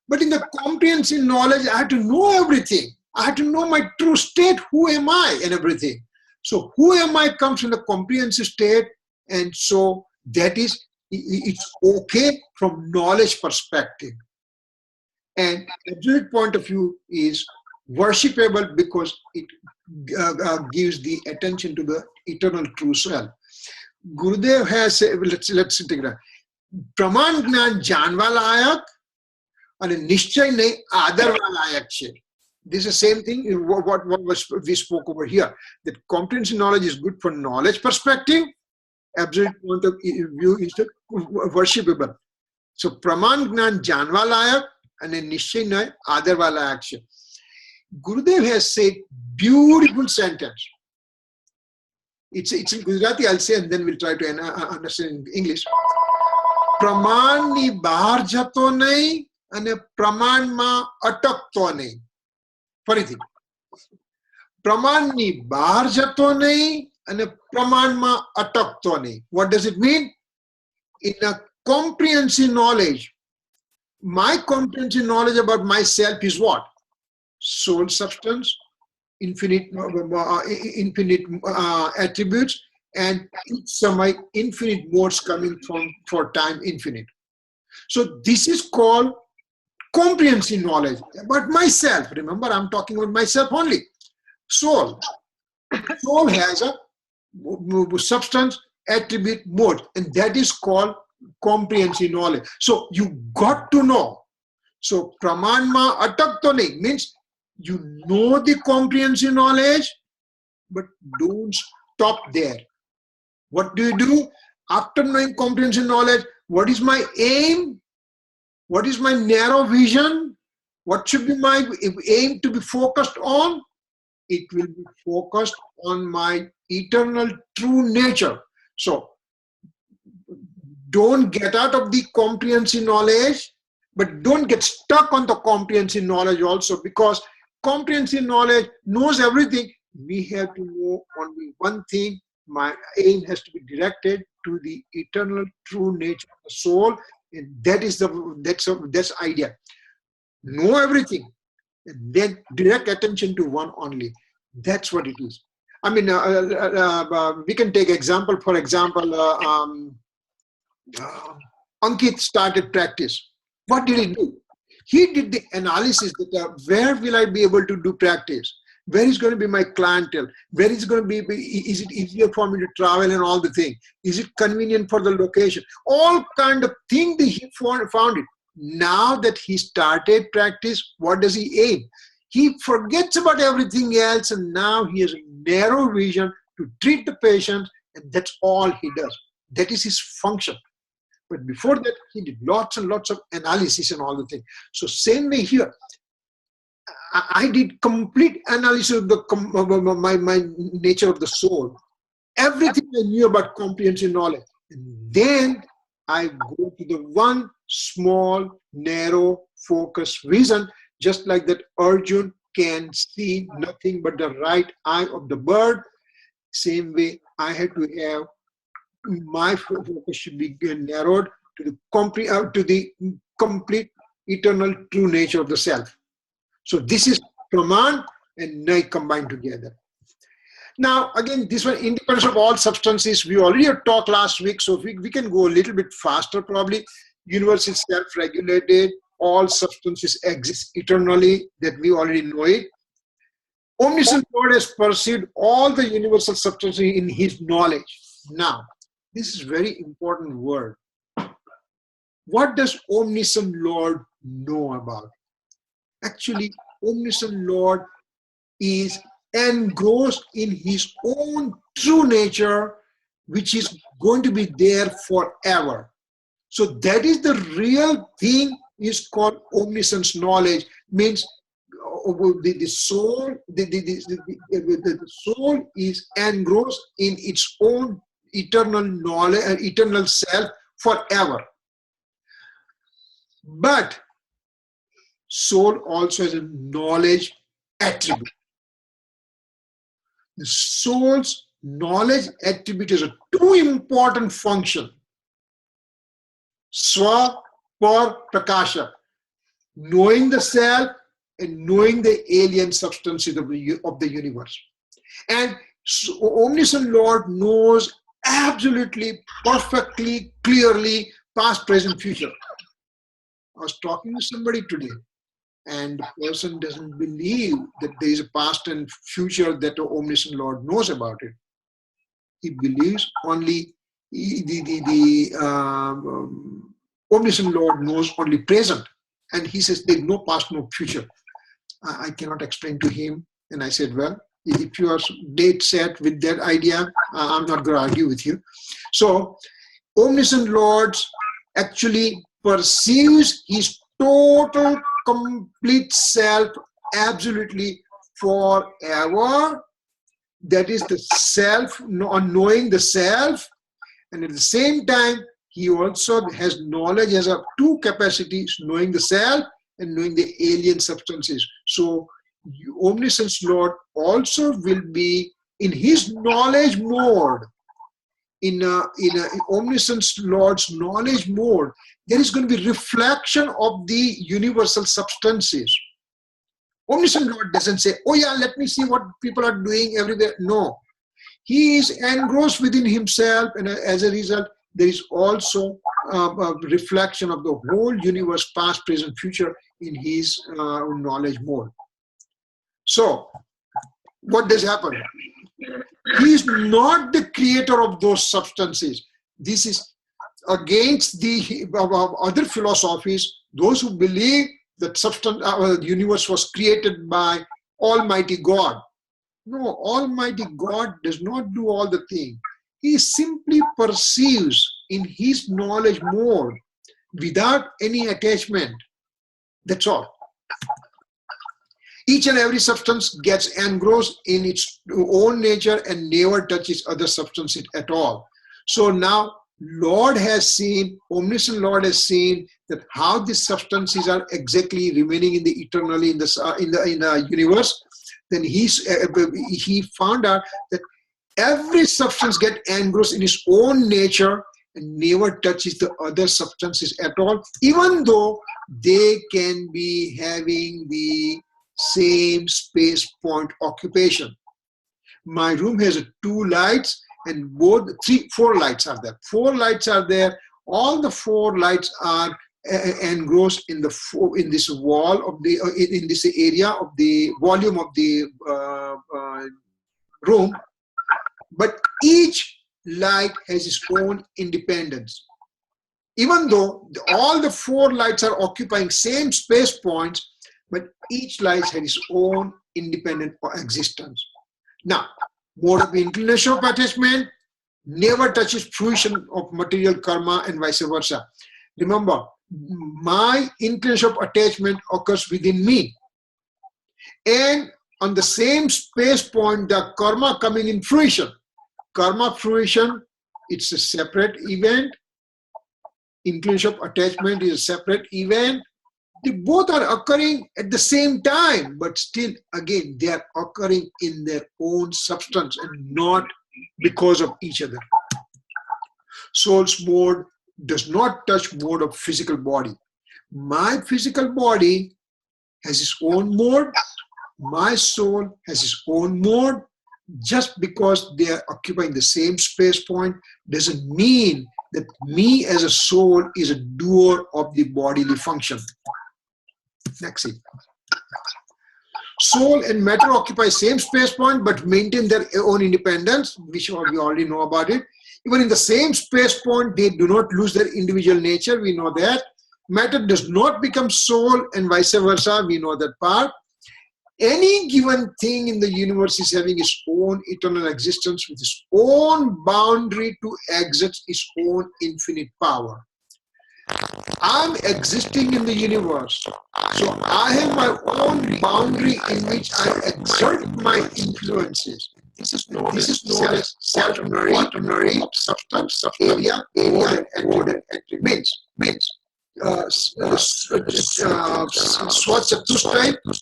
But in the comprehensive knowledge, I have to know everything. I have to know my true state, who am I, and everything. So who am I comes in the comprehensive state, And so that is, it's okay from knowledge perspective. And absolute point of view is worshipable because it gives the attention to the eternal true self. Gurudev has said, let's take that. Praman Gnan Janva Layak and Nishchay Nahi Adarva Layak Che. This is the same thing in what we spoke over here. That comprehensive knowledge is good for knowledge perspective. Absolute point of view is worshipable. So Praman Gnan Janva Layak and Nishchay Nahi Adarva Layak Che. Gurudev has said beautiful sentence. It's in Gujarati, I'll say, and then we'll try to understand in English. Praman ni bahar jato nahi, and praman ma atakto nahi. Farithi. Praman ni bahar jato nahi, and praman ma atakto nahi. What does it mean? In a comprehensive knowledge, my comprehensive knowledge about myself is what? Soul substance, infinite attributes, and some infinite modes coming from for time infinite. So this is called comprehensive knowledge about myself. Remember, I'm talking about myself only. Soul. Soul has a substance, attribute, mode, and that is called comprehensive knowledge. So you got to know. So pramanma ataktone means you know the comprehensive knowledge, but don't stop there. What do you do? After knowing comprehensive knowledge, what is my aim? What is my narrow vision? What should be my aim to be focused on? It will be focused on my eternal true nature. So don't get out of the comprehensive knowledge, but don't get stuck on the comprehensive knowledge also, because comprehensive knowledge knows everything. We have to know only one thing. My aim has to be directed to the eternal true nature of the soul, and that is that's idea. Know everything, and then direct attention to one only. That's what it is. I mean, we can take example. For example, Ankit started practice. What did he do? He did the analysis that where will I be able to do practice? Where is going to be my clientele? Where is going to be, is it easier for me to travel and all the thing? Is it convenient for the location? All kind of thing that he found it. Now that he started practice, what does he aim? He forgets about everything else, and now he has a narrow vision to treat the patient, and that's all he does. That is his function. But before that, he did lots and lots of analysis and all the things. So same way here, I did complete analysis of my nature of the soul. Everything I knew about comprehensive knowledge. And then I go to the one small, narrow, focused vision, just like that Arjun can see nothing but the right eye of the bird. Same way, I had to have my focus should be narrowed to the complete eternal true nature of the self. So this is Praman and Nai combined together. Now again, this one, independence of all substances, we already talked last week, so we can go a little bit faster probably. Universe is self-regulated, all substances exist eternally, that we already know it. Omniscient Lord has perceived all the universal substances in his knowledge. Now, this is very important word. What does Omniscient Lord know about? Actually, Omniscient Lord is engrossed in his own true nature, which is going to be there forever. So that is the real thing, is called omniscience knowledge. Means the soul is engrossed in its own eternal knowledge, eternal self forever. But soul also has a knowledge attribute. The soul's knowledge attribute is a two important function. Swa, Par, Prakasha. Knowing the self and knowing the alien substances of the universe. And so Omniscient Lord knows absolutely, perfectly, clearly, past, present, future. I was talking to somebody today, and the person doesn't believe that there is a past and future that the omniscient Lord knows about it. He believes only the omniscient Lord knows only present. And he says there's no past, no future. I cannot explain to him. And I said, well, if you are dead set with that idea, I'm not going to argue with you. So, omniscient Lord actually perceives his total, complete self absolutely forever. That is the self, knowing the self. And at the same time, he also has knowledge, has two capacities, knowing the self and knowing the alien substances. So, omniscient Lord also will be in his knowledge mode. In a omniscient Lord's knowledge mode, there is going to be reflection of the universal substances. Omniscient Lord doesn't say, oh yeah, let me see what people are doing everywhere. No. He is engrossed within himself, and as a result, there is also a reflection of the whole universe, past, present, future, in his knowledge mode. So, what does happen? He is not the creator of those substances. This is against the other philosophies, those who believe that the universe was created by Almighty God. No, Almighty God does not do all the things. He simply perceives in his knowledge mode without any attachment. That's all. Each and every substance gets engrossed in its own nature and never touches other substances at all. So now, Lord has seen, omniscient Lord has seen that how these substances are exactly remaining in the eternally in the universe. Then he found out that every substance gets engrossed in its own nature and never touches the other substances at all, even though they can be having the same space point occupation. My room has 2 lights, and four lights are there. 4 lights are there. All the 4 lights are engrossed in this wall of the in this area of the volume of the room. But each light has its own independence. Even though all the 4 lights are occupying same space points, but each light has its own independent existence. Now, mode of inclination of attachment never touches fruition of material karma and vice versa. Remember, my inclination of attachment occurs within me. And on the same space point, the karma coming in fruition. Karma fruition, it's a separate event. Inclination of attachment is a separate event. They both are occurring at the same time, but still, again, they are occurring in their own substance and not because of each other. Soul's mode does not touch mode of physical body. My physical body has its own mode. My soul has its own mode. Just because they are occupying the same space point doesn't mean that me as a soul is a doer of the bodily function. Next scene. Soul and matter occupy same space point but maintain their own independence, which we already know about it. Even in the same space point, they do not lose their individual nature. We know that. Matter does not become soul and vice versa. We know that part. Any given thing in the universe is having its own eternal existence with its own boundary to exert its own infinite power. I'm existing in the universe, so I have my own boundary in which I exert my influences. This is known as quaternary substance area, mode and attribute. Means Swachatushtai of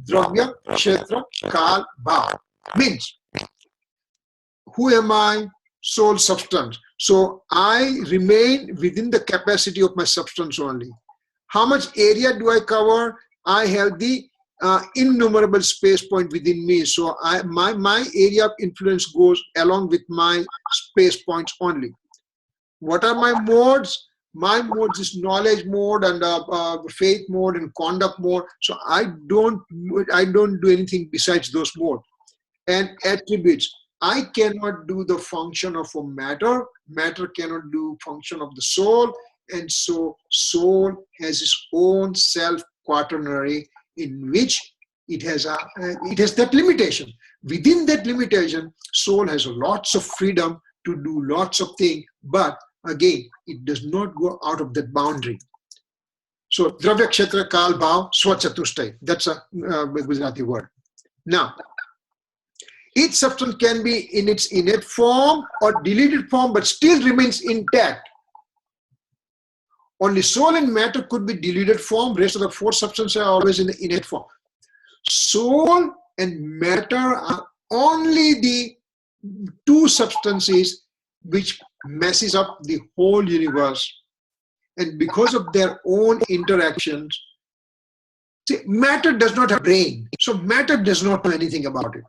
Dravya, Kshetra, Kal, Bhav. Means, who am I? Soul, substance. So I remain within the capacity of my substance only. How much area do I cover? I have the innumerable space point within me. So my area of influence goes along with my space points only. What are my modes? My modes is knowledge mode and faith mode and conduct mode. So I don't do anything besides those modes. And attributes. I cannot do the function of a matter. Matter cannot do function of the soul. And so soul has its own self quaternary in which it has that limitation. Within that limitation, soul has lots of freedom to do lots of things, but again, it does not go out of that boundary. So, Dravya Kshetra Kal Bhav Swachatushtai. That's a Gujarati word. Now, each substance can be in its innate form or deleted form, but still remains intact. Only soul and matter could be deleted form. Rest of the four substances are always in the innate form. Soul and matter are only the two substances which messes up the whole universe. And because of their own interactions, see, matter does not have a brain. So matter does not know anything about it.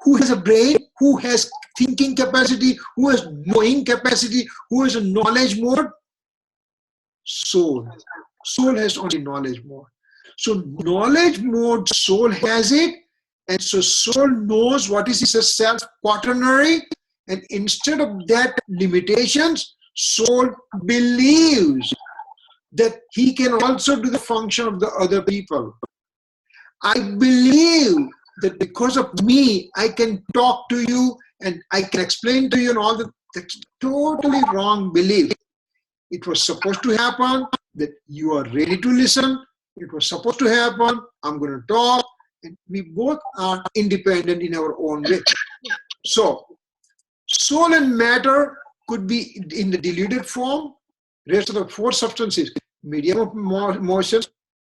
Who has a brain? Who has thinking capacity? Who has knowing capacity? Who has a knowledge mode? Soul. Soul has only knowledge mode. So knowledge mode, soul has it. And so soul knows what is its self quaternary. And instead of that limitations, soul believes that he can also do the function of the other people. I believe that because of me, I can talk to you and I can explain to you and all that. That's totally wrong belief. It was supposed to happen that you are ready to listen. It was supposed to happen. I'm going to talk. And we both are independent in our own way. So, soul and matter could be in the diluted form. Rest of the four substances, medium of motion,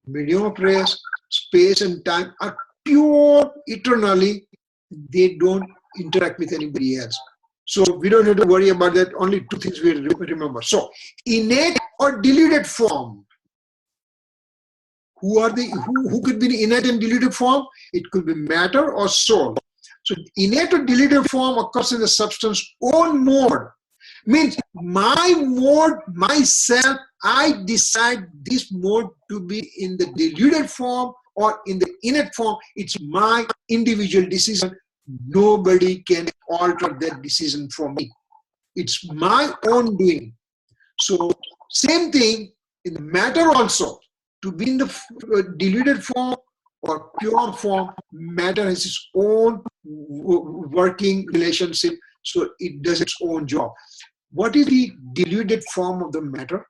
medium of rest, space and time are pure eternally. They don't interact with anybody else. So we don't have to worry about that. Only two things we remember. So innate or diluted form. Who could be in innate and diluted form? It could be matter or soul. So innate or diluted form occurs in the substance own mode. Means my mode, myself, I decide this mode to be in the diluted form or in the innate form. It's my individual decision. Nobody can alter that decision for me. It's my own doing. So same thing in the matter also. To be in the diluted form or pure form, matter has its own working relationship. So it does its own job. What is the diluted form of the matter?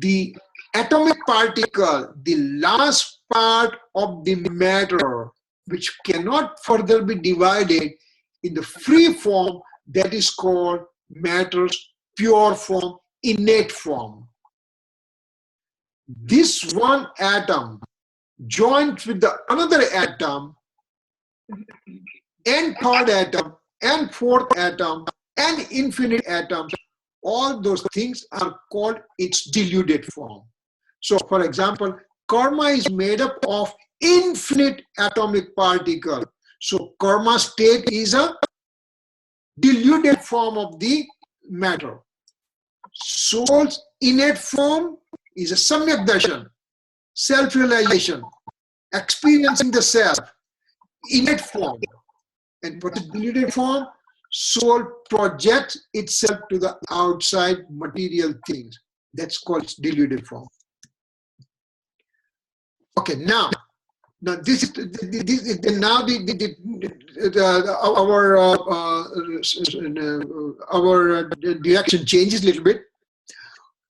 The atomic particle, the last part of the matter, which cannot further be divided in the free form, that is called matter's pure form, innate form. This one atom joins with the another atom and third atom and fourth atom and infinite atoms. All those things are called its diluted form. So for example, karma is made up of infinite atomic particle. So karma state is a diluted form of the matter. Soul's innate form is a samyak darshan, self-realization, experiencing the self, innate form. And what is diluted form? Soul projects itself to the outside material things. That's called its diluted form. Okay, now this is now our direction changes a little bit.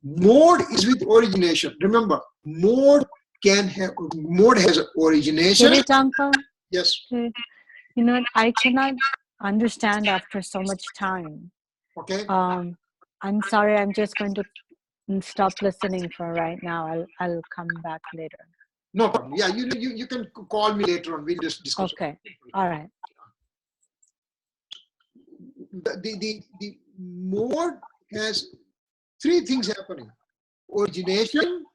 Mode is with origination. Remember, mode has origination. Kirit uncle? Yes. You know, I cannot understand after so much time. Okay. I'm sorry. I'm just going to stop listening for right now. I'll come back later. No problem. Yeah, you can call me later on. We'll just discuss. Okay. All right. The mode has three things happening: origination,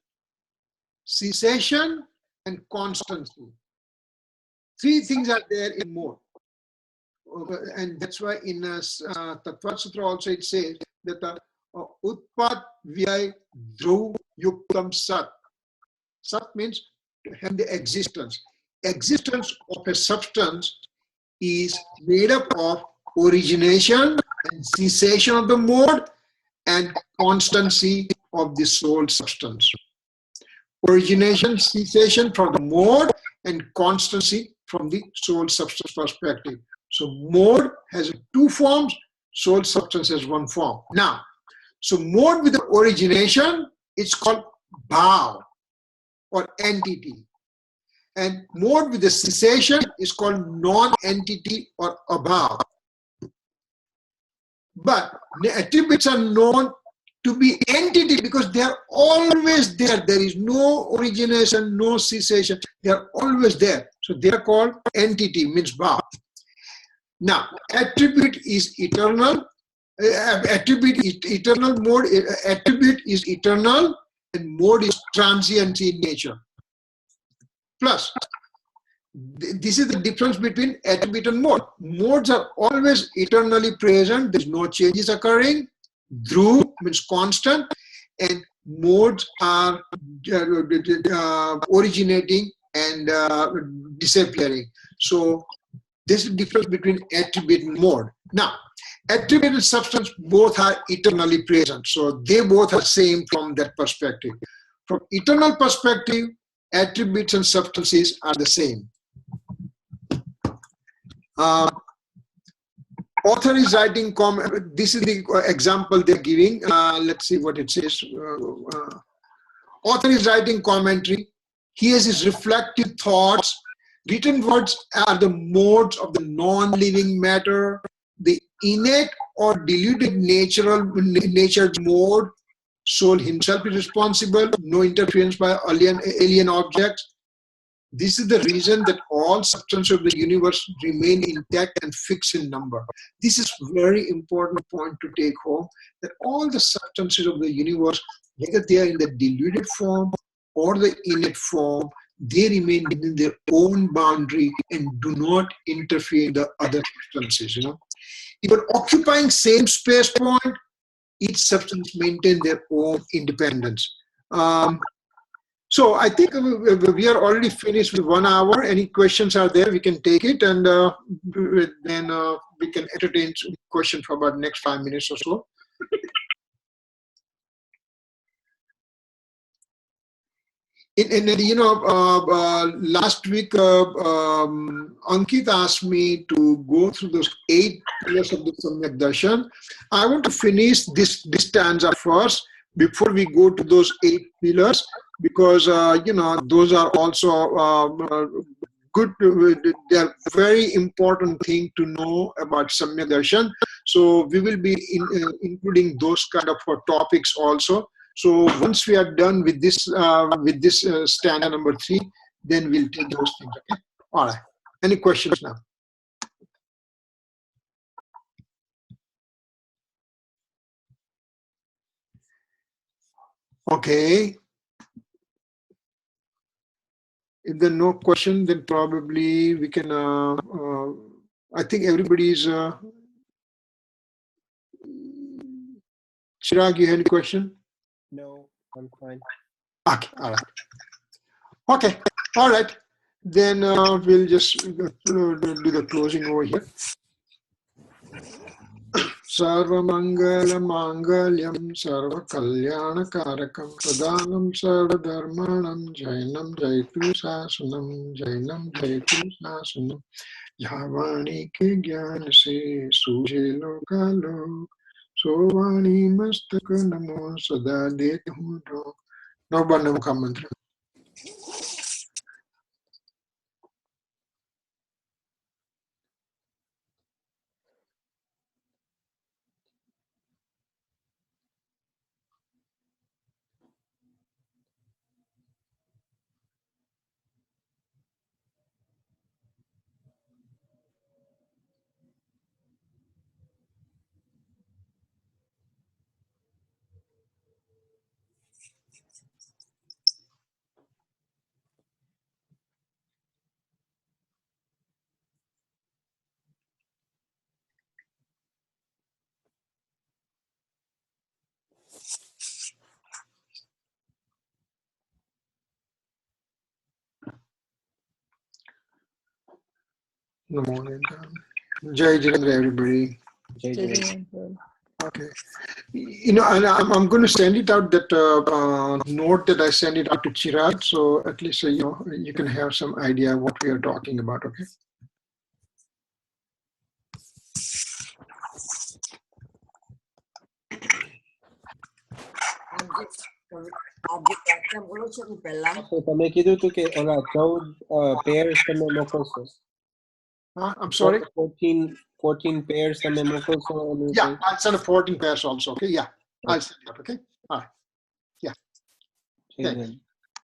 cessation, and constancy. Three things are there in mode. And that's why in Tattva Sutra also it says that Utpat Vyay Dhruv Yuktam Sat. Sat means to have the existence. Existence of a substance is made up of origination and cessation of the mode and constancy of the soul substance. Origination, cessation from the mode, and constancy from the soul substance perspective. So mode has two forms, soul substance has one form. Now, so mode with the origination, it's called bhav or entity. And mode with the cessation is called non-entity or abhav. But the attributes are known to be entity because they are always there. There is no origination, no cessation. They are always there. So they are called entity, means bhav. Now, attribute is eternal. Attribute is eternal. Mode attribute is eternal, and mode is transient in nature. Plus, this is the difference between attribute and mode. Modes are always eternally present. There's no changes occurring. Dhruv means constant, and modes are originating and disappearing. So this is the difference between attribute and mode. Now, attribute and substance both are eternally present. So they both are same from that perspective. From eternal perspective, attributes and substances are the same. Author is writing comment. This is the example they're giving. Let's see what it says. Author is writing commentary. He has his reflective thoughts. Written words are the modes of the non-living matter. The innate or diluted natured mode. Soul himself is responsible. No interference by alien objects. This is the reason that all substances of the universe remain intact and fixed in number. This is very important point to take home, that all the substances of the universe, whether they are in the diluted form or the innate form, they remain within their own boundary and do not interfere in the other substances. Even occupying same space point, each substance maintain their own independence. So I think we are already finished with 1 hour. Any questions are there, we can take it, and then we can entertain questions for about next 5 minutes or so. Last week Ankit asked me to go through those 8 pillars of the Samyak Darshan. I want to finish this stanza first before we go to those 8 pillars, because those are also good. They are very important thing to know about Samyak Darshan. So we will be including those kind of topics also. So once we are done with this stanza number 3, then we'll take those things. Okay. All right. Any questions now? Okay. If there are no question, then probably we can. I think everybody's. Chirag, you have any question? No, I'm fine. Okay, all right. Okay, all right. Then we'll just do the closing over here. Sarva Mangala Mangalyam Sarva Kalyana Karakam Pradhanam Sarva Dharmanam Jainam Jaitu Sasanam Jainam Jaitu Sasanam Javani ke Gyan se Suje Lokalo Sovani Mastaka Namo Sada Dehudo. No Bandam Mantra. Namo Nidam. Jai Jinendra, everybody. Jai Jai. Okay. And I'm going to send it out, that note that I send it out to Chirag, so at least you can have some idea what we are talking about. Okay. So તમે કીધું હતું કે ઓલા 14 pairs તમે મોકલશો. I'm sorry. 14 pairs તમે મોકલશો. Yeah, I'll send 14 pairs also. Okay. Yeah, I'll send it up. Okay. All right. Yeah. Jai Jai.